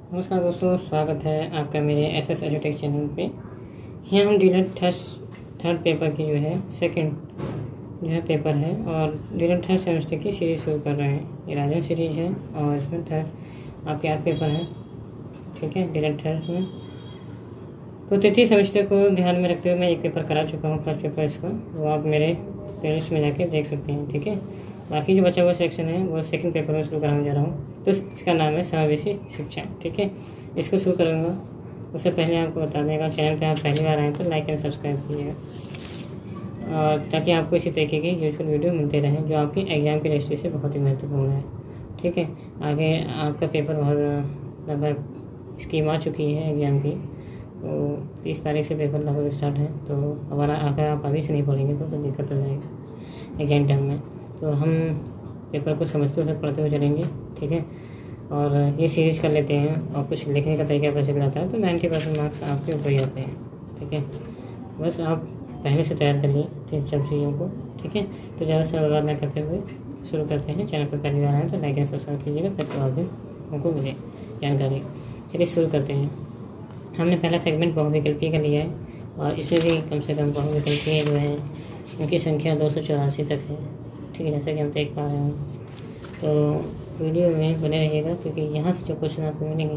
नमस्कार दोस्तों, स्वागत है आपका मेरे एसएस एजुटेक चैनल पे। यहाँ हम डीलर थर्ड पेपर की जो है सेकंड जो है पेपर है और डीलर थर्ड सेमेस्टर की सीरीज़ शुरू कर रहे हैं। ये राजन सीरीज़ है और इसमें थर्ड आपके 8 पेपर हैं, ठीक है। डीलर थर्ड में तो तृतीय सेमेस्टर को ध्यान में रखते हुए मैं एक पेपर करा चुका हूँ, फर्स्ट पेपर इसका, वो आप मेरे प्लेलिस्ट में जाके देख सकते हैं, ठीक है। बाकी जो बचा हुआ सेक्शन है वो सेकंड पेपर में शुरू कराने जा रहा हूँ, तो इसका नाम है समावेशी शिक्षा, ठीक है। इसको शुरू करूँगा उससे पहले आपको बता देगा, चैनल पे आप पहली बार आए तो लाइक एंड सब्सक्राइब कीजिएगा और ताकि आपको इसी तरीके की यूजफुल वीडियो मिलते रहें जो आपकी एग्ज़ाम की दृष्टि से बहुत ही महत्वपूर्ण है, ठीक है। आगे आपका पेपर बहुत लगभग स्कीम आ चुकी है एग्ज़ाम की, तो 30 तारीख से पेपर लगभग स्टार्ट है। तो अगर आप अभी से नहीं पढ़ेंगे तो दिक्कत हो जाएगी एग्जाम टाइम में। तो हम पेपर को समझते हुए पढ़ते हुए चलेंगे, ठीक है। और ये सीरीज़ कर लेते हैं और कुछ लिखने का तरीका पता चल जाता है तो 90% मार्क्स आपके ऊपर ही आते हैं, ठीक है। बस आप पहले से तैयार कर लिए ठीक सब चीज़ों को, ठीक है। तो ज़्यादा से बर्बाद न करते हुए शुरू करते हैं। चैनल पर पहली बार आए तो लाइक एंड सब्सक्राइब कीजिएगा ताकि और भी हमको मिले जानकारी। चलिए शुरू करते हैं। हमने पहला सेगमेंट बहुविकल्पीय का लिया है और इसमें भी कम से कम बहुविकल्पीय जो है उनकी संख्या 284 तक है, ठीक है, जैसा कि हम देख पा रहे हैं। तो वीडियो में बने रहिएगा क्योंकि यहाँ से जो क्वेश्चन आपको मिलेंगे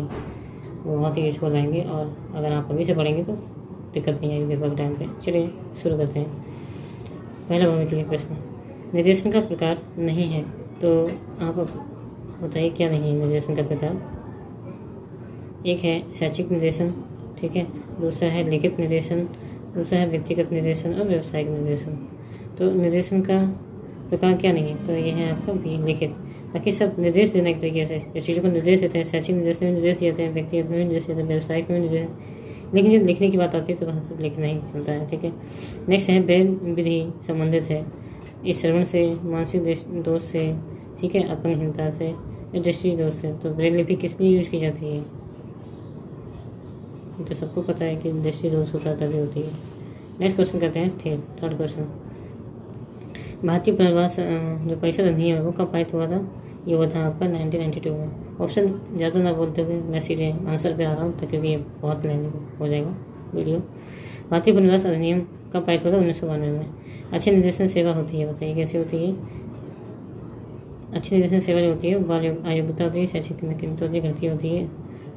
वो बहुत ही यूजफुल आएंगे और अगर आप अभी से पढ़ेंगे तो दिक्कत नहीं आएगी पेपर टाइम पे। चलिए शुरू करते हैं। पहला बहुविकल्पीय प्रश्न, निर्देशन का प्रकार नहीं है, तो आप बताइए क्या नहीं है निर्देशन का प्रकार। एक है शैक्षिक निर्देशन, ठीक है, दूसरा है लिखित निर्देशन, दूसरा है व्यक्तिगत निर्देशन और व्यावसायिक निर्देशन। तो निर्देशन का प्रकार क्या नहीं है, तो ये है आपका भी लिखित। बाकी सब निर्देश देने के तरीके से जो चीज़ों को निर्देश देते हैं, शैक्षिक निर्देश में निर्देश देते हैं, व्यक्तिगत में निर्देश देते हैं, व्यावसायिक में निर्देश, लेकिन जब लिखने की बात आती है तो वहाँ सब लिखना ही चलता है, ठीक है। नेक्स्ट है ब्रेल विधि संबंधित है इस श्रवण से, मानसिक दोष से, ठीक है, अपंगहीनता से, दृष्टि दोष से। तो ब्रेल लिपि किस लिए यूज की जाती है, तो सबको पता है कि दृष्टि दोष होता है तभी होती है। नेक्स्ट क्वेश्चन करते हैं थर्ड क्वेश्चन, भारतीय पुनर्वास जो परिषद अधिनियम है वो कब पारित हुआ था। ये हुआ था आपका 1992 में। ऑप्शन ज़्यादा ना बोलते हुए मैं सीधे आंसर पे आ रहा हूँ तो क्योंकि ये बहुत लेंदी हो जाएगा वीडियो। भारतीय पुनर्वास अधिनियम कब पारित हुआ था, 1992 में। अच्छी निर्देशन सेवा होती है, बताइए कैसे होती है। अच्छी निर्देशन सेवा जो होती है बाल अयोग्यता होती है, शैक्षिक केंद्र गलती होती है,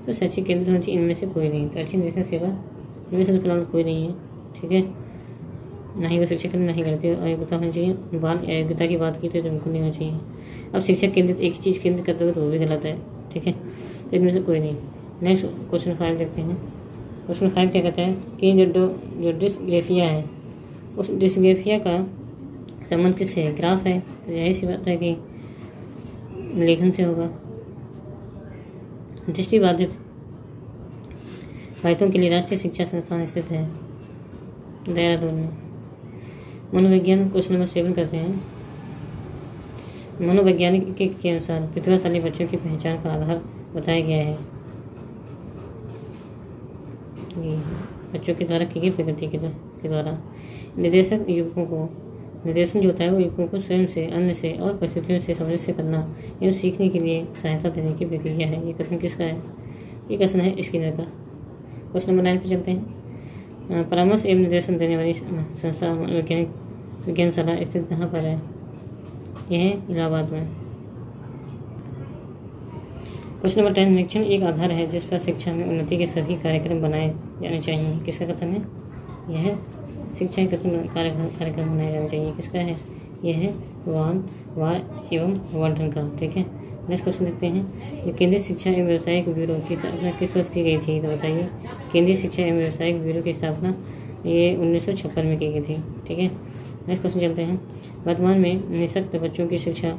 तो शैक्षिक केंद्र होनी चाहिए, इनमें से कोई नहीं। तो अच्छी निर्देशन सेवा इनमें से फिलहाल कोई नहीं है, ठीक है। ना ही वो शिक्षक केंद्र नहीं करती, अयोग्यता होनी चाहिए। बाल अयोग्यता की बात की तो बिल्कुल नहीं होनी चाहिए। अब शिक्षक केंद्रित एक ही चीज़ केंद्र करते हुए तो वो भी गलत है, ठीक है। तो इनमें से कोई नहीं। नेक्स्ट क्वेश्चन 5 देखते हैं। क्वेश्चन 5 क्या कहता है कि जो डिस्ग्रेफिया है उस डिस्ग्रेफिया का संबंध किससे है। ग्राफ है, यही सी बात है कि लेखन से होगा। दृष्टिबाधित बाधितों के लिए राष्ट्रीय शिक्षा संस्थान स्थित है देहरादून में। मनोविज्ञान क्वेश्चन नंबर 7 करते हैं। मनोवैज्ञानिक के अनुसार प्रतिभाशाली बच्चों की पहचान का आधार बताया गया है बच्चों के द्वारा की गई प्रगति के द्वारा। निर्देशन जो होता है वो युवकों को स्वयं से, अन्य से और परिस्थितियों से सामंजस्य करना एवं सीखने के लिए सहायता देने की प्रक्रिया है। ये कथन किसका है, ये कथन है स्किनर का। क्वेश्चन नंबर 9 पे चलते हैं। परामर्श एवं निर्देशन देने वाली संस्था विज्ञानशाला स्थित कहाँ पर है, यह है इलाहाबाद में। क्वेश्चन नंबर 10, निरीक्षण एक आधार है जिस पर शिक्षा में उन्नति के सभी कार्यक्रम बनाए जाने चाहिए। किसका कथन है, यह शिक्षा के कार्यक्रम बनाए जाने चाहिए। किसका है, यह है वार एवं वर्धन का, ठीक है। नेक्स्ट क्वेश्चन देखते हैं। जो केंद्रीय शिक्षा एवं व्यावसायिक ब्यूरो की स्थापना किस वर्ष की गई थी, तो बताइए। केंद्रीय शिक्षा एवं व्यावसायिक ब्यूरो की स्थापना ये 1956 में की गई थी, ठीक है। नेक्स्ट क्वेश्चन चलते हैं। वर्तमान में निःशक्त बच्चों की शिक्षा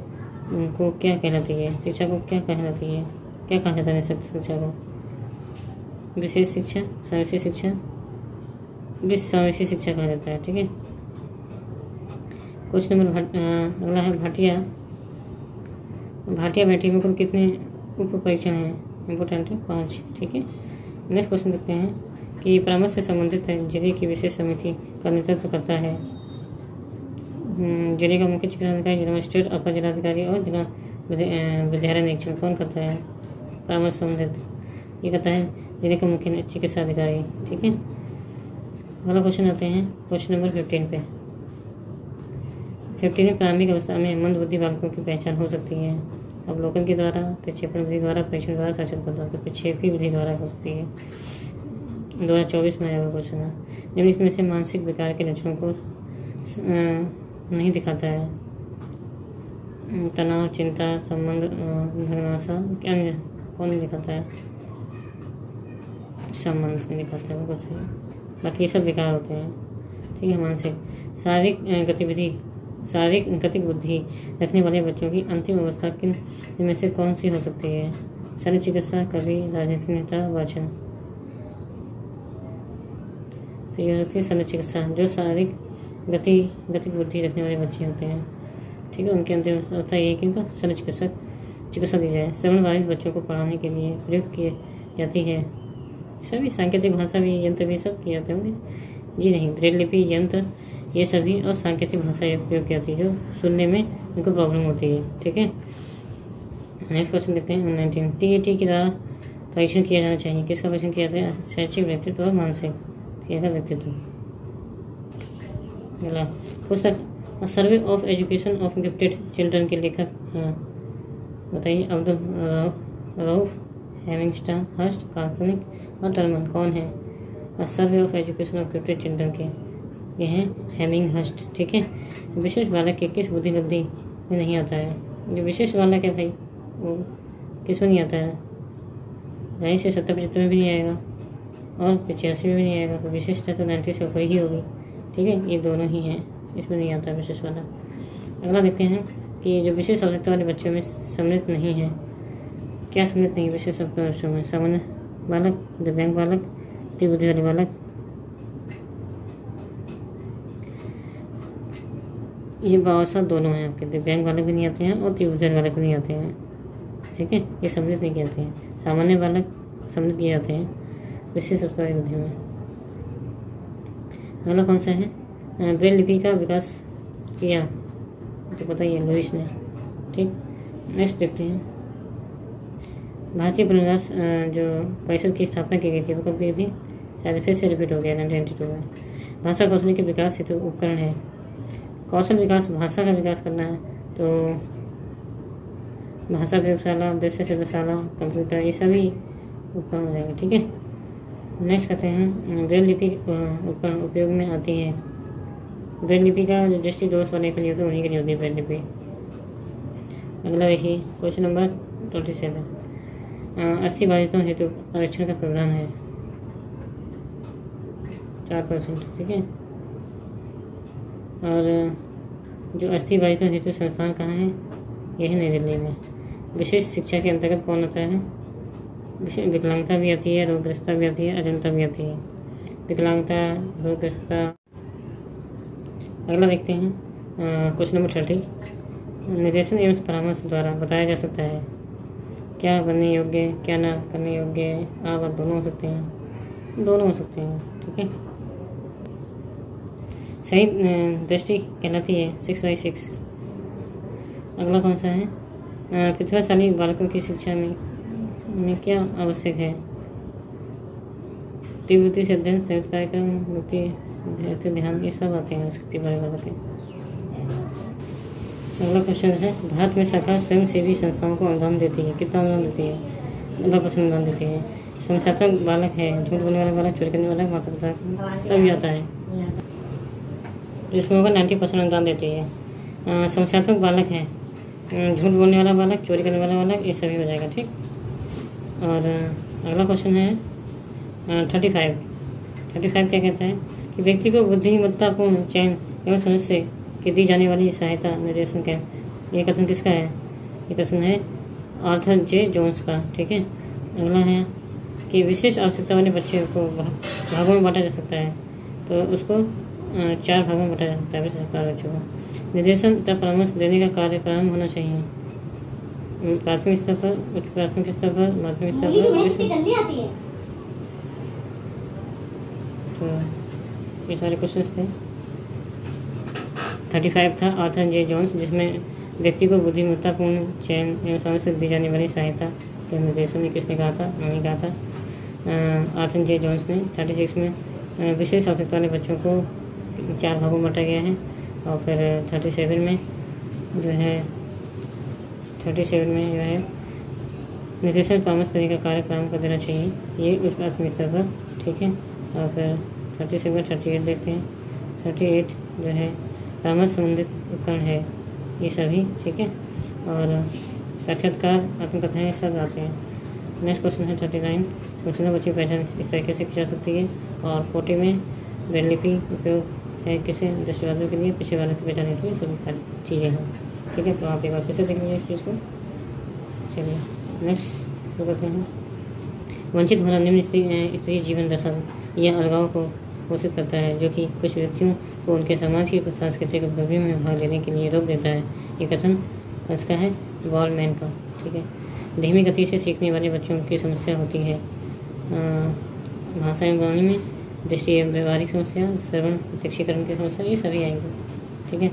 को क्या कहलाती है, शिक्षा को क्या कहलाती है, क्या कहा जाता है निःशक्त शिक्षा को। विशेष शिक्षा, समावेशी शिक्षा, विश्व समावेशी शिक्षा कहा जाता है, ठीक है। क्वेश्चन नंबर अगला है भाटिया बैठी में कुल कितने उप परीक्षण हैं, इंपोर्टेंट है 5, ठीक है। नेक्स्ट क्वेश्चन देखते हैं कि परामर्श से संबंधित है जिले की विशेष समिति का नेतृत्व करता है। जिले का मुख्य चिकित्सा अधिकारी, जिला मजिस्ट्रेट, अपर जिलाधिकारी और जिला विद्यालय निरीक्षण कौन करता है परामर्श संबंधित। ये कहता है जिले का मुख्य चिकित्सा अधिकारी। ठीक है, अगला क्वेश्चन आते हैं क्वेश्चन नंबर 15 पे। 15 में प्रारंभिक अवस्था में मंदबुद्धि बालकों की पहचान हो सकती है अवलोकन के द्वारा, प्रक्षेपण विधि द्वारा, परीक्षण द्वारा, साक्षात्कार द्वारा। तो प्रक्षेपी विधि द्वारा हो सकती है। 2024 में आया हुआ क्वेश्चन है। जब इसमें से मानसिक विकार के लक्षणों को नहीं दिखाता है, तनाव, चिंता, संबंध भग्नाशा, क्या नहीं, कौन नहीं दिखाता है? संबंध नहीं दिखाता है, वो कैसे? बाकी ये सब विकार होते हैं। ठीक है, मानसिक शारीरिक गतिविधि, शारीरिक गतिक बुद्धि रखने वाले बच्चों की अंतिम अवस्था किन में से कौन सी हो सकती है? शल्य चिकित्सा, कवि, राजनीतिक नेता, वाचन। तो ये होती है शल्य चिकित्सा, जो शारीरिक गतिक बुद्धि रखने वाले बच्चे होते हैं। ठीक है, उनके अंतिम अवस्था ये है कि उनको शल्य चिकित्सा दी जाए। श्रवण बाधित बच्चों को पढ़ाने के लिए प्रयुक्त की जाती है सभी सांकेतिक भाषा भी, यंत्र भी सब किए जाते होंगे? जी नहीं, ब्रेल लिपि, यंत्र, ये सभी और सांकेतिक भाषा प्रयोग की जाती है जो सुनने में उनको प्रॉब्लम होती है। ठीक है, नेक्स्ट क्वेश्चन देखते हैं 19। TET के द्वारा परीक्षण किया जाना चाहिए। किसका परीक्षण किया जाता है? शैक्षिक व्यक्तित्व और मानसिक व्यक्तित्व। अगला पुस्तक survey of education of gifted children के लेखक बताइए। अब्दुल रऊफ, हेमिंगस्टन, हर्स्ट, कार्सनिक और टर्मन। कौन है? Survey of education of gifted children के ये हैं हेमिंग हर्स्ट। ठीक है, विशेष बालक के किस बुद्धि लब्धि में नहीं आता है? जो विशेष बालक है भाई वो किस में नहीं आता है? जाहिर से 70-75 में भी नहीं आएगा और 85 में भी नहीं आएगा। तो विशिष्ट है तो 90 से ऊपर ही होगी। ठीक है, ये दोनों ही हैं, इसमें नहीं आता विशेष वाला। अगला देखते हैं कि जो विशेष आवश्यकता वाले बच्चों में सम्मिलित नहीं है, क्या सम्मिलित नहीं विशेष आवश्यकता बच्चों में? सामान्य बालक, दिव्यांग बालक, तीव्र बुद्धि वाले बालक। ये बावसा दोनों हैं आपके, दिव्यांग बालक भी नहीं आते हैं और तीव्र बुद्धि वाले बालक भी नहीं आते हैं। ठीक है, ये सम्मिलित नहीं किए जाते हैं। सामान्य बालक सम्मिलित किए जाते हैं विशेष आवश्यकता वाली बुद्धि में। अगला कौन सा है? ब्रेल लिपि का विकास किया तो बताइए लुईस ने। ठीक, नेक्स्ट देखते हैं। भारतीय पुनर्वास जो परिषद की स्थापना की गई थी वो कब की थी? शायद फिर से रिपीट हो गया 1992 में। भाषा कौशल के विकास हेतु उपकरण है। कौशल विकास, भाषा का विकास करना है तो भाषा प्रयोगशाला, दृश्य शिल्पशाला, कंप्यूटर, ये सभी उपकरण हो जाएंगे। ठीक है, नेक्स्ट कहते हैं ब्रेल लिपि उपकरण उपयोग में आती है। ब्रेल लिपि का जो दृष्टि दोष वाले की नहीं होती उन्हीं की नहीं होती ब्रेल लिपि। अगला देखिए क्वेश्चन नंबर 27। अस्थि बाधितों हेतु आरक्षण का प्रावधान है 4%। ठीक है, और जो अस्थि बाधितों हेतु संस्थान कहाँ है? यह है नई दिल्ली में। विशेष शिक्षा के अंतर्गत कौन आता है? विकलांगता भी आती है, रोगग्रस्तता भी आती है, अजंता भी आती है। विकलांगता, रोगग्रस्तता। अगला देखते हैं क्वेश्चन नंबर 30। निर्देशन एवं परामर्श द्वारा बताया जा सकता है क्या बनने योग्य, क्या ना करने योग्य। आप दोनों हो सकते हैं, दोनों हो सकते हैं। ठीक है, सही दृष्टि कहलाती है 6/6। अगला कौन सा है? प्रतिभाशाली बालकों की शिक्षा में क्या आवश्यक है? तीव्रता से अध्ययन, संयुक्त कार्यक्रम, वृत्ति ध्यान, ये सब आते हैं शक्ति बालकों के। अगला क्वेश्चन है भारत में सरकार स्वयं सेवी संस्थाओं को अनुदान देती है। कितना अनुदान देती है? 90% अनुदान देती है। समस्यात्मक बालक है, झूठ बोलने वाला बालक, चोरी करने वाला, माता पिता सभी आता है जिसमें होगा 90% अनुदान देती है। समस्यात्मक बालक है, झूठ बोलने वाला बालक, चोरी करने वाला बालक, ये सभी हो जाएगा। ठीक, और अगला क्वेश्चन है 35 क्या कहता है कि व्यक्ति को बुद्धिमत्तापूर्ण चयन एवं समझ से कि दी जाने वाली सहायता निर्देशन का। ये कथन किसका है? ये कथन है आर्थर जे जोन्स का। ठीक है, अगला है कि विशेष आवश्यकता वाले बच्चे को भागों में बांटा जा सकता है तो उसको 4 भागों में बांटा जा सकता है विशेष बच्चों को। निर्देशन तथा परामर्श देने का कार्य प्रारंभ होना चाहिए प्राथमिक स्तर पर, उच्च प्राथमिक स्तर पर, माध्यमिक स्तर पर। तो ये सारे क्वेश्चन थे। 35 था आर्थर जे जोन्स, जिसमें व्यक्ति को बुद्धिमत्तापूर्ण चयन एवं समझ से दी जाने वाली सहायता के निर्देशन ने किसने कहा था? उन्होंने कहा था आर्थर जे जोन्स ने। 36 में विशेष आवश्यकता वाले बच्चों को 4 भागों में बांटा गया है। और फिर 37 में जो है निर्देशन परामर्श करने का कार्य प्रारंभ कर देना चाहिए, ये उस प्राथमिक स्तर पर, ठीक है। और फिर 37 38 देखते हैं। 38 जो है परामर्श संबंधित उपकरण है, ये सभी, ठीक है। और साक्षात्कार आत्मकथाएँ सब आते हैं। नेक्स्ट क्वेश्चन है 39, सूचना बच्ची पहचान इस तरीके से की जा सकती है। और 40 में ब्रेललिपि उपयोग है किसे? दृष्टिवादियों के लिए, पिछले वालों की पहचान के लिए, सभी चीज़ें हैं, ठीक है। तो आप एक बार फिर से देख लीजिए इस चीज़ को। चलिए नेक्स्ट जो करते हैं, वंचित होना निम्न स्त्री जीवन दशा यह अलगाव को घोषित करता है, जो कि कुछ व्यक्तियों को उनके समाज की सांस्कृतिक उपलब्धियों में भाग लेने के लिए रोक देता है। ये कथन किसका है? वॉलमैन का, ठीक है। धीमी गति से सीखने वाले बच्चों की समस्या होती है। भाषा एवं बोलने में दृष्टि एवं व्यवहारिक समस्या, श्रवण प्रत्यक्षीकरण की समस्या, ये सभी आएंगे, ठीक है।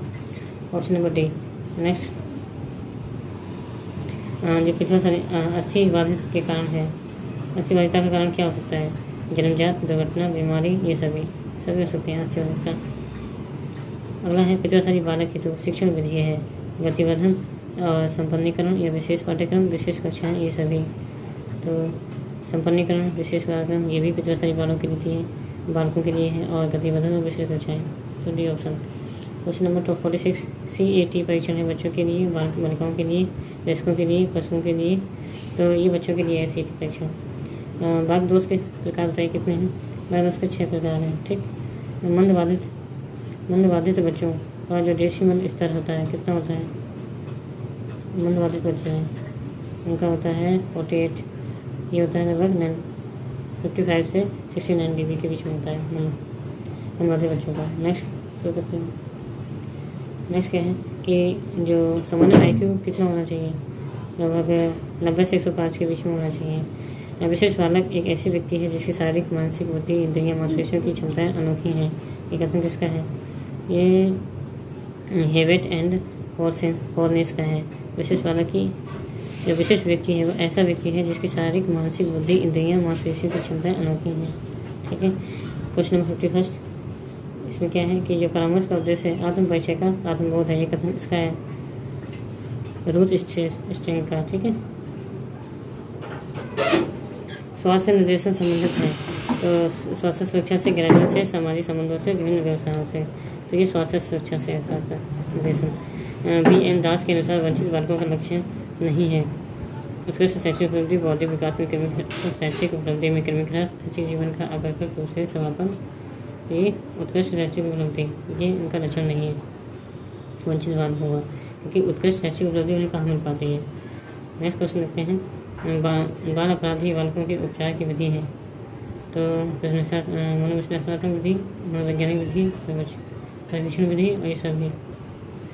Option number D. नेक्स्ट जो पिछला अस्थिबाधित के कारण है, अस्थिबाधिता का कारण क्या हो सकता है? जन्मजात, दुर्घटना, बीमारी, ये सभी हो सकते हैं अस्थिबाधित का। अगला है पितृशाली बालक हेतु शिक्षण विधि है, गतिवर्धन और संपन्नीकरण या विशेष पाठ्यक्रम, विशेष कक्षाएं, ये सभी। तो संपन्नीकरण, विशेष कार्यक्रम, ये भी पितृशाली बालकों के लिए है। और गतिवर्धन और विशेष कक्षाएं, तो D option. Question number 46, CAT परीक्षण है बच्चों के लिए, बालिकाओं के लिए, वयस्कों के लिए, पशुओं के लिए। तो ये बच्चों के लिए है CAT परीक्षण। बाघ दोष के प्रकार बताइए कितने हैं? बाघ दोष के 6 प्रकार हैं, ठीक। मंदबाधित बच्चों का जो डेसिमल स्तर होता है कितना होता है? मंदबाधित बच्चे हैं उनका होता है 48, ये होता है लगभग 55 से 69 dB के बीच में होता है मंदबाधित बच्चों का। नेक्स्ट शुरू करते हैं। नेक्स्ट क्या है कि जो सामान्य IQ कितना होना चाहिए? लगभग 90 से 105 के बीच में होना चाहिए। विशेष बालक एक ऐसी व्यक्ति है जिसकी शारीरिक, मानसिक, बुद्धि, इंद्रियां, मांसपेशियों की क्षमताएं अनोखी हैं। ये कथन किसका है? ये हेवेट एंड हॉर्नेस का है। विशेष बालक की जो विशेष व्यक्ति है वो ऐसा व्यक्ति है जिसकी शारीरिक, मानसिक, बुद्धि, इंद्रियां, मांसपेशियों की क्षमताएं अनोखी हैं, ठीक है। क्वेश्चन नंबर 51, इसमें क्या है कि जो परामर्श का उद्देश्य है आत्म परिचय का आत्मबोध है, ये कथन इसका है? रूथ स्टेंग का, ठीक है। स्वास्थ्य निर्देशन संबंधित है, तो स्वास्थ्य सुरक्षा से, ग्रामीण से, सामाजिक संबंधों से, विभिन्न व्यवसायों से। तो ये स्वास्थ्य सुरक्षा से है स्वास्थ्य निर्देशन। BN दास के अनुसार वंचित बालकों का लक्ष्य नहीं है उत्कृष्ट शैक्षिक उपलब्धि, बौद्धिक विकास में शैक्षिक उपलब्धि में क्रमिक ह्रास, शैक्षिक जीवन का अवैकल्पिक रूप से समापन, ये उत्कृष्ट शैक्षिक उपलब्धि, ये उनका लक्षण नहीं है वंचित बालक होगा, क्योंकि उत्कृष्ट शैक्षिक उपलब्धि उन्हें कहाँ मिल पाती है। नेक्स्ट क्वेश्चन देखते हैं, बाल अपराधी बालकों के उपचार की विधि है। तो मनोविश्लेषणात्मक विधि, मनोवैज्ञानिक विधि, सर्वेक्षण विधि, और ये सब भी,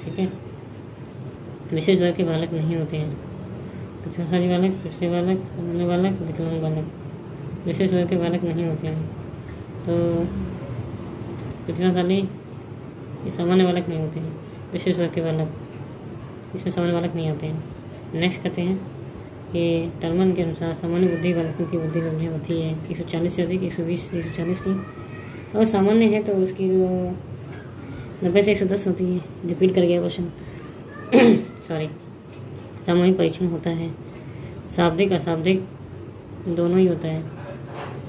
ठीक है। विशेष वर्ग के बालक नहीं होते हैं, प्रतिभाशाली बालक, पिछले बालक, सामान्य बालक, विकलांग बालक, विशेष वर्ग के बालक नहीं होते हैं। तो प्रतिभाशाली ये सामान्य बालक नहीं होते हैं, विशेष वर्ग के बालक, इसमें सामान्य बालक नहीं आते हैं। नेक्स्ट कहते हैं कि टर्मन के अनुसार सामान्य बुद्धि बालकों की बुद्धि लब्धि होती है 140 से अधिक, 120 से 140 की। और सामान्य है तो उसकी जो 90 से 110 होती है। रिपीट कर गया क्वेश्चन सॉरी। सामूहिक परीक्षण होता है, शाब्दिक अशाब्दिक दोनों ही होता है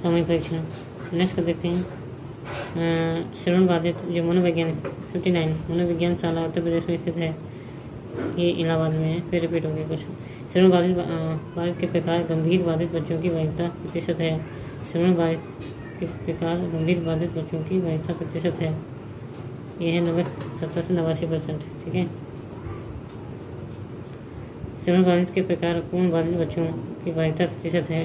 सामूहिक परीक्षण। नेक्स्ट कर देखते हैं, श्रवण बाधित जो मनोवैज्ञानिक 59 मनोविज्ञान शाला उत्तर प्रदेश में स्थित है, ये इलाहाबाद में है। फिर रिपीट हो गया क्वेश्चन। श्रवण बाधित के प्रकार गंभीर बाधित बच्चों की वैधता प्रतिशत है। श्रवण बाधित के प्रकार गंभीर बाधित बच्चों की वैधता प्रतिशत है, ये है 70 से 89%, ठीक है। श्रवण बाधित के प्रकार पूर्ण बाधित बच्चों की वैधता प्रतिशत है,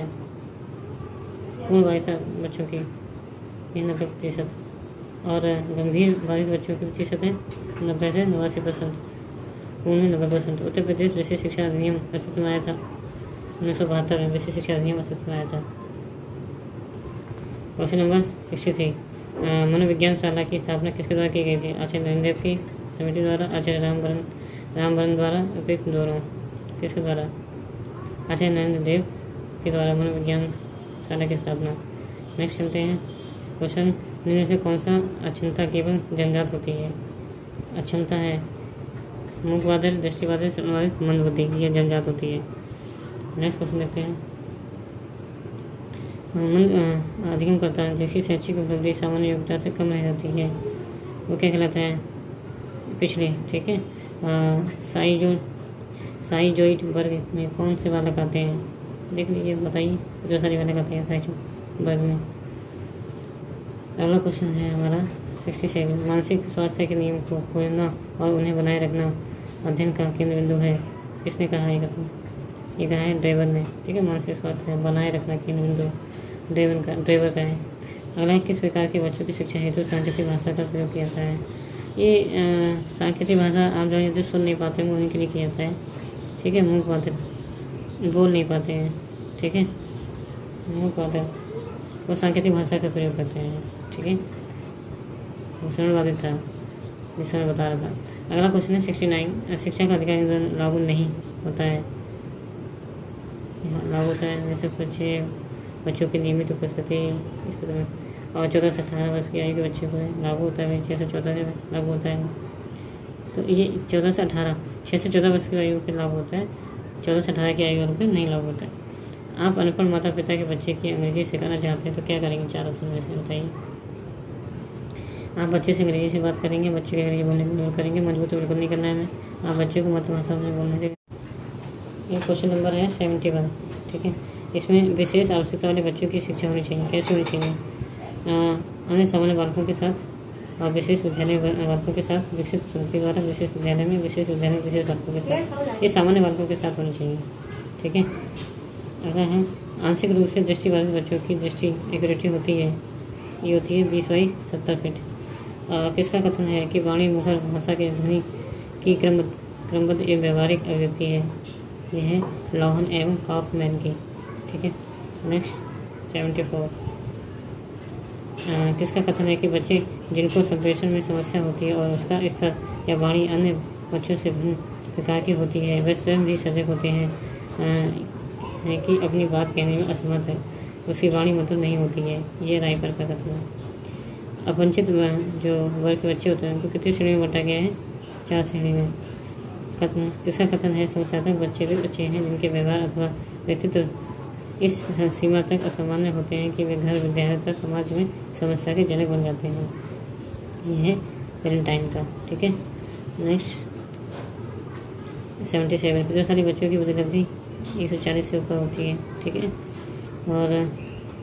पूर्ण वैधता बच्चों की ये 90%, और गंभीर बाधित बच्चों की प्रतिशत है 90 से 89%, पूर्ण 90%। उत्तर प्रदेश विशेष शिक्षा अधिनियम अस्तित्व में आया था 1972 में, विशेष शिक्षा अधिनियम अस्तित्व में आया था। क्वेश्चन नंबर 63, मनोविज्ञान शाला की स्थापना किसके द्वारा की गई थी? आचार्य नरेंद्र की समिति द्वारा, आचार्य रामबरन द्वारा, उपयुक्त दोनों, किसके द्वारा? आचार्य नरेंद्र देव के द्वारा मनोविज्ञान शाला की स्थापना। नेक्स्ट चलते हैं क्वेश्चन, निम्न से कौन सा अक्षमता केवल जन्मजात होती है? अक्षमता है मूक बाधित, दृष्टिबाधित, श्रवणबाधित, मंदबुद्धि, ये जन्मजात होती है। नेक्स्ट क्वेश्चन देखते हैं, अधिगम करता है जिसकी शैक्षिक उपलब्धि सामान्य योग्यता से कम रह जाती है, वो क्या कहलाता है? पिछले। ठीक है, साइजोइड वर्ग में कौन से बालक आते हैं? देख लीजिए, बताइए जो सारी बालक आते हैं साइजोइड वर्ग में। अगला क्वेश्चन है हमारा 67, मानसिक स्वास्थ्य के नियम को खोजना और उन्हें बनाए रखना अध्ययन का केंद्र बिंदु है, किसने कहा है? ये कहा है ड्रेवर ने। ठीक है, मानसिक स्वास्थ्य बनाए रखना केंद्र बिंदु ड्रेवर का है। अगला, किस प्रकार के बच्चों की शिक्षा हेतु सांकेतिक भाषा का प्रयोग किया जाता है? ये सांकेतिक भाषा आप जो सुन नहीं पाते हैं उन्हीं के लिए किया जाता है। ठीक है, मूक बाधित, बोल नहीं पाते हैं। ठीक है, मूक बाधित, वो सांकेतिक भाषा का प्रयोग करते हैं। ठीक है, वो श्रवणबाधित था जिसमें मैं बता रहा था। अगला क्वेश्चन है 69, शिक्षा का अधिकार लागू नहीं होता है। लागू होता है जैसे बच्चों की नियमित उपस्थिति और 14 से 18 वर्ष की आयु के बच्चे को लागू होता है, 6 से 14 से लागू होता है। तो ये 14 से 18, 6 से 14 वर्ष की आयु पर लागू होता है, 14 से 18 की आयु वालों पर नहीं लागू होता है। आप अनपढ़ माता पिता के बच्चे की अंग्रेजी सिखाना चाहते हैं तो क्या करेंगे? 4 ऑप्शन में से बताइए। आप बच्चे से अंग्रेजी से बात करेंगे, बच्चे के अंग्रेजी बोलने को दूर करेंगे, मजबूत तो बिल्कुल नहीं करना है हमें। आप बच्चे को मातृभाषा में बोलने देंगे। ये क्वेश्चन नंबर है 71। ठीक है, इसमें विशेष आवश्यकता वाले बच्चों की शिक्षा होनी चाहिए। कैसे होनी चाहिए? अन्य सामान्य बालकों के साथ और विशेष विद्यालय बालकों के साथ विकसित समिति द्वारा विशेष विद्यालय में विशेष बालकों के साथ, ये सामान्य बालकों के साथ होनी चाहिए। ठीक है, अगला है आंशिक रूप से दृष्टिबाधित बच्चों की दृष्टि एक्यूरेटी होती है, ये होती है 20/70 फीट। किसका कथन है कि वाणी मुखर भाषा के ध्वनि की क्रमबद्ध एवं व्यवहारिक अभिव्यक्ति है? यह है लोहन एवं काफमैन की। ठीक है, नेक्स्ट 74, किसका कथन है कि बच्चे जिनको संप्रेषण में समस्या होती है और उसका स्तर या वाणी अन्य बच्चों से भिन्न प्रकार की होती है, वे स्वयं भी सजग होते हैं कि अपनी बात कहने में असमर्थ है, उसकी वाणी मधुर नहीं होती है? ये रायपर का कथन है। अपरिचित जो वर्ग के बच्चे होते हैं उनको कितनी श्रेणी में बांटा गया है? 4 श्रेणी में। कथन, किसका कथन है? समस्यात्मक बच्चे वे बच्चे हैं जिनके व्यवहार अथवा व्यक्तित्व इस सीमा तक असामान्य होते हैं कि वे घर, विद्यालय तथा समाज में समस्या के जनक बन जाते हैं। यह है वैलेंटाइन का। ठीक है, नेक्स्ट 77, प्रतिभाशाली बच्चों की उपलब्धि 140 से ऊपर होती है। ठीक है, और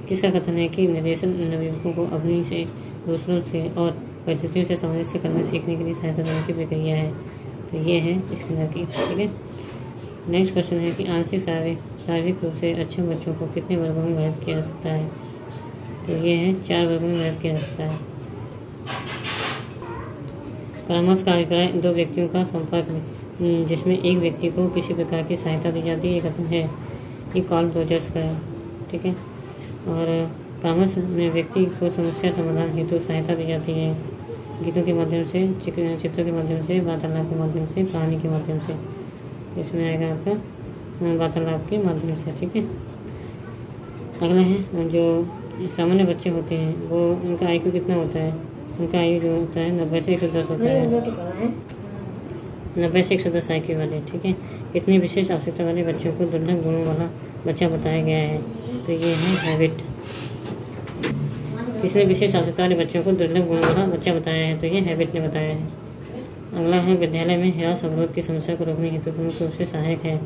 किसका कथन है कि निर्देशन नवयुवकों को अपनी से दूसरों से और परिस्थितियों से सामंजस्य करने सीखने के लिए सहायता देने की प्रक्रिया है? तो ये है स्किनर की। ठीक है, नेक्स्ट क्वेश्चन है कि आंशिक शारीरिक रूप से अच्छे बच्चों को कितने वर्गों में विभाजित किया जा सकता है? तो ये है 4 वर्गों में विभाजित किया जा सकता है। परामर्श का अभिप्राय 2 व्यक्तियों का संपर्क में जिसमें एक व्यक्ति को किसी प्रकार की सहायता दी जाती है, ये कथन है ये कार्ल रोजर्स का है। ठीक है, और परामर्श में व्यक्ति को समस्या समाधान हेतु सहायता दी जाती है गीतों के माध्यम से, चित्रों के माध्यम से, वार्तालाप के माध्यम से, कहानी के माध्यम से। इसमें आएगा आपका वार्तालाप के माध्यम से। ठीक है, अगला है जो सामान्य बच्चे होते हैं वो उनका आयु कितना होता है? उनका आयु जो होता है 90 से 110 होता है, 90 से 110 आयु वाले। ठीक है, इतनी विशेष आवश्यकता वाले बच्चों को दुर्लभ गुणों वाला बच्चा बताया गया है, तो ये है हैबिट। इसने विशेष आवश्यकता वाले बच्चों को दुर्लभ गुणों वाला बच्चा बताया है, तो ये हैबिट ने बताया है। अगला है विद्यालय में ह्रास अवरोध की समस्या को रोकने हेतु प्रमुख रूप से सहायक है,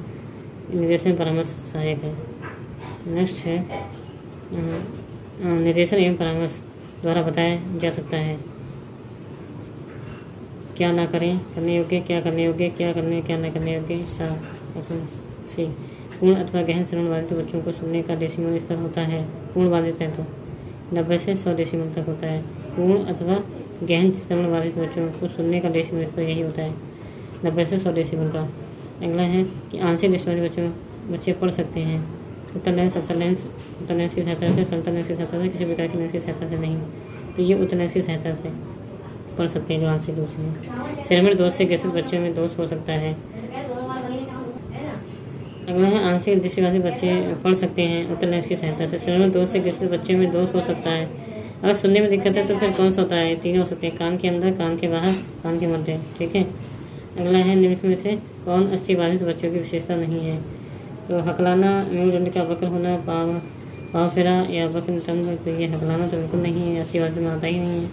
निर्देशन परामर्श सहायक है। नेक्स्ट है निर्देशन एवं परामर्श द्वारा बताया जा सकता है क्या ना करें, करने योग्य, क्या करने योग्य, क्या ना करने योग्य। सी, पूर्ण अथवा गहन श्रवण बाधित बच्चों को सुनने का डेसिमल स्तर होता है, पूर्ण बाधित है तो 90 से 100 डेसिमल तक होता है। पूर्ण अथवा गहन श्रवण बाधित बच्चों को सुनने का डेसिमल स्तर यही होता है, 90 से 100 डेसिमल का। अगला है कि आंशिक दृष्टि वाले बच्चे पढ़ सकते हैं उत्तर लेंस की सहायता से, समतल लेंस की सहायता से, किसी प्रकार की लेंस की सहायता से नहीं। तो ये उत्तर लेंस की सहायता से पढ़ सकते हैं जो आंशिक रूप से। सिरेमिक दोष से ग्रसित बच्चों में दोष हो सकता है, अगला है आंशिक दृष्टिबाधित बच्चे पढ़ सकते हैं उत्तर लेंस की सहायता से। श्रवण दोष से किसी बच्चे में दोष हो सकता है। अगर सुनने में दिक्कत है तो फिर कौन सा होता है? तीनों हो सकते हैं, कान के अंदर, कान के बाहर, कान के मध्य। ठीक है। अगला है निम्नलिखित में से कौन अस्थिबाधित बच्चों की विशेषता नहीं है? तो हकलाना, मेरुदंड का वक्र होना, पाँव फेरा या वक्र नितंब। तो ये हकलाना तो बिल्कुल नहीं है, अस्थिबाधित में आता ही नहीं है।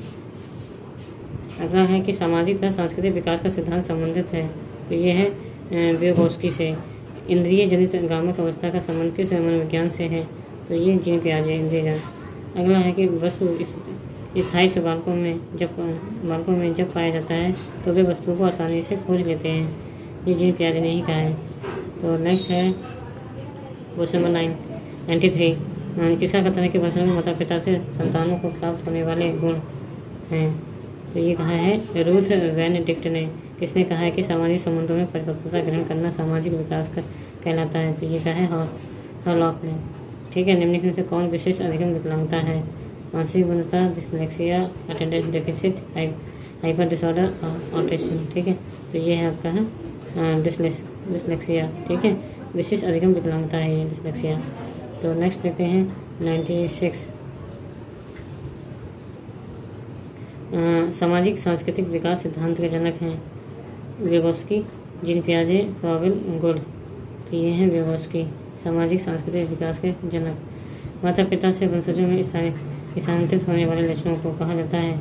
अगला है कि सामाजिक तथा सांस्कृतिक विकास का सिद्धांत संबंधित है। तो ये है व्यगोस्की से। इंद्रिय जनित गामक अवस्था का संबंध किस मनोविज्ञान से है? तो ये जीन पियाजे, इंद्रिय जनित। अगला है कि वस्तु स्थायित्व बालकों में जब पाया जाता है तो वे वस्तुओं को आसानी से खोज लेते हैं। ये जीन पियाजे ने ही कहा है। तो नेक्स्ट है क्वेश्चन नंबर 93। किसका कथन है कि भाषा में माता पिता से संतानों को प्राप्त होने वाले गुण हैं? तो ये कहा है रूथ वेनेडिक्ट ने। किसने कहा है कि सामाजिक संबंधों में परिपक्वता ग्रहण करना सामाजिक विकास का कहलाता है? तो ये कहा है हॉलॉक ने। ठीक है। निम्नलिखित में से कौन विशेष अधिगम विकलांगता है? मानसिक भिन्नता, dyslexia, attendance deficit, hyper disorder, autism. ठीक है। तो ये है आपका है डिस्लेक्सिया। ठीक है। विशेष अधिगम विकलांगता है ये डिस्लेक्सिया। तो नेक्स्ट देखते हैं 96। सामाजिक सांस्कृतिक विकास सिद्धांत के जनक हैं व्यगोस्की, जीन पियाजे, पावेल, गुड। तो ये हैं व्यगोस्की, सामाजिक सांस्कृतिक विकास के जनक। माता पिता से वंशजों में स्थानांतरित होने वाले लक्षणों को कहा जाता है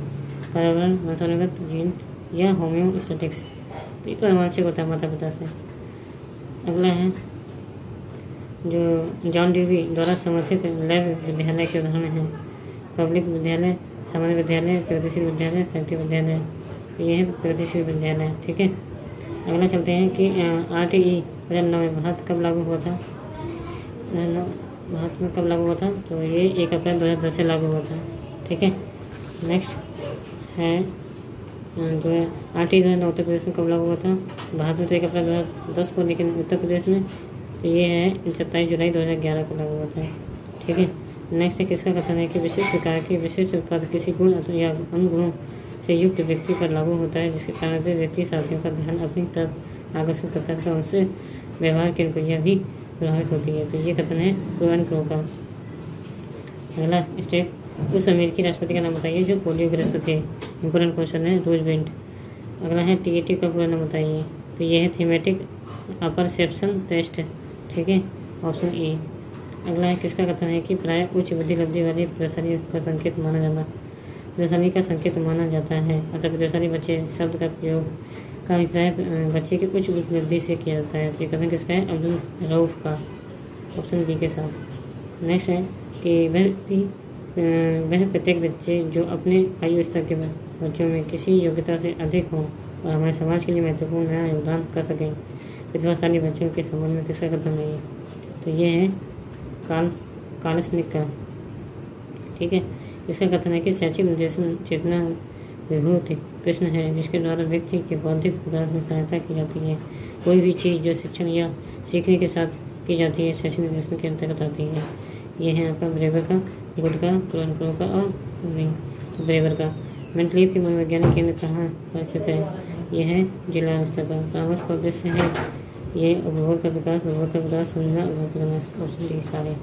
पर्यावरण, वंशानुगत, जीन या होम्योस्टैटिक्स। तो एक आनुवंशिक होता है माता पिता से। अगला है जो जॉन ड्यूवी द्वारा समर्थित लैब विद्यालय के उदाहरण हैं पब्लिक विद्यालय, सामान्य विद्यालय, प्रगतिशील विद्यालय, फैक्ट्री विद्यालय। ये है प्रगतिशील विद्यालय। ठीक है। अगला चलते हैं कि RTE 2009 में भारत कब लागू हुआ था? भारत में कब लागू हुआ था? तो ये 1 अप्रैल 2010 से लागू हुआ था। ठीक है। नेक्स्ट है जो है RTE 2009 उत्तर प्रदेश में कब लागू हुआ था? भारत में तो 1 अप्रैल 2010 को, लेकिन उत्तर प्रदेश में तो ये है 27 जुलाई 2011 को लागू हुआ था। ठीक है। नेक्स्ट है किसका कथन है कि विशिष्ट प्रकार के विशिष्ट उत्पाद किसी गुण या अनुगुणों से युक्त व्यक्ति पर लागू होता है, जिसके कारण वे व्यक्ति साथियों का ध्यान अपनी तरफ आकर्षित करता है, उनसे व्यवहार की प्रक्रिया भी प्रभावित होती है। तो ये कथन है प्रो एंड प्रो का। अगला स्टेप, उस अमेरिकी राष्ट्रपति का नाम बताइए जो पोलियोग्रस्त थे। इंपोर्टेंट क्वेश्चन है, रूजवेल्ट। अगला है TAT का पूरा नाम बताइए। तो ये है थीमेटिक अपरसेप्शन टेस्ट। ठीक है। Option E। अगला है किसका कथन है कि प्राय उच्च बुद्धि लब्धि वाली प्रदर्शनी का संकेत माना जाता है, अतः प्रदर्शनी बच्चे शब्द का प्रयोग का अभिप्राय बच्चे के उच्च बुद्धि लब्धि से किया जाता है। तो ये कथन किसका है? अब्दुल रऊफ का, ऑप्शन B के साथ। नेक्स्ट है कि वह प्रत्येक बच्चे जो अपने आयु स्तर के बच्चों में किसी योग्यता से अधिक हो और हमारे समाज के लिए महत्वपूर्ण नया योगदान कर सकें। प्रतिभाशाली बच्चों के संबंध में किसका कथन है? तो ये है काल्सनिक का। ठीक है। इसका कथन है कि शैक्षिक निर्देशन चेतना विभूति कृष्ण है, जिसके द्वारा व्यक्ति के बौद्धिक विकास में सहायता की जाती है। कोई भी चीज़ जो शिक्षण या सीखने के साथ की जाती है शैक्षिक निर्देशन के अंतर्गत आती है। ये है आपका ब्रेवर का, गुड का, क्रो का और ब्रेवर का। मेंटलीफ के मनोवैज्ञानिक केंद्र कहाँ पर स्थित है? ये है जिला अवस्था का। परामर्श का उद्देश्य है ये उपभोग का विकास, समझना, उपभोग करना। ऑप्शन डी सारे।